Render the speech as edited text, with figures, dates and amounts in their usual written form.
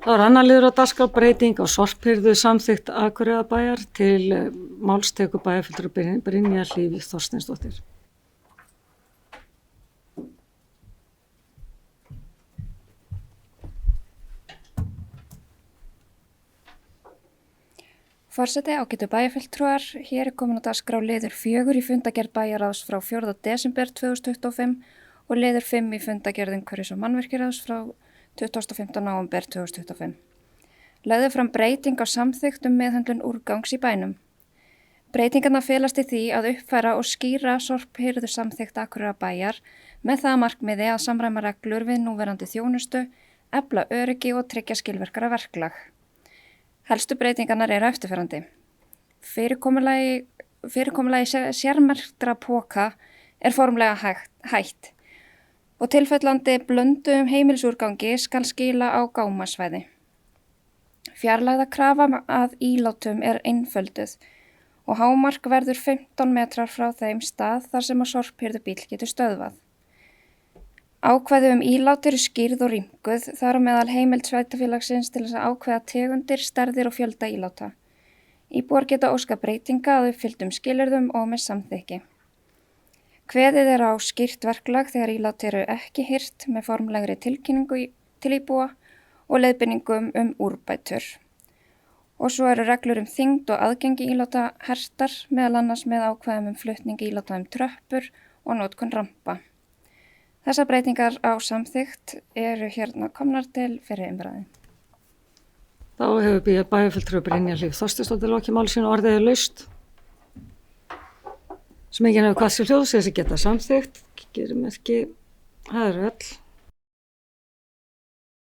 Það var annar liður á dagskrá breyting á sorphirðu samþykkt Akureyrarbæjar til málsteku bæjarfulltrúi Brynja Hlíf Þorsteinsdóttir. Forseti, ágætu bæjarfulltrúar, hér komin á dagskrá liður 4 í fundagerð bæjarráðs frá 4. desember 2025 og liður 5 í fundagerð umhverfis- og mannvirkjaráðs frá 25. nóvember 2025. Lögðu fram breyting á samþykkt meðhöndlun úrgangs í bænum. Breytingarnar felast í því að uppfæra og skýra sorphirðu samþykkt Akureyrarbæjar með það að markmiði að samræma reglur við núverandi þjónustu, efla öryggi og tryggja skilvirkara verklag. Helstu breytingarnar eru eftirfarandi. Fyrirkomulagi sérmerktra poka er formlega hætt og tilfellandi blönduðum heimilisúrgangi skal skila á gámasvæði. Fjarlægðarkrafa að ílátum er einfölduð og hámark verður 15 metrar frá þeim stað þar sem að sorphirðubíll getur stöðvað. Ákvæði ílát eru skýrð og rýmkuð, þar á meðal heimild sveitarfélagsins til þess að ákveða tegundir, stærðir og fjölda íláta. Íbúar geta óskað breytinga að uppfylltum skilyrðum og með samþykki. Kveðið er á skýrt verklag þegar ílát eru ekki hirt með formlegri tilkynningu til íbúa og leiðbeiningum úrbætur. Og svo eru reglur þyngd og aðgengi íláta hertar, meðal annars með ákvæðum flutning íláta tröppur og notkun rampa. Þessar breytingar á samþykkt eru hérna komnar til fyrir umræðu. Þá hefur bæjarfulltrúi Brynja Hlíf Þorsteinsdóttir lokið máli sínu, orðið laust. Sem enginn hefur hvað sér hljóð, sér geta samþykkt, gerum ekki, það eru öll.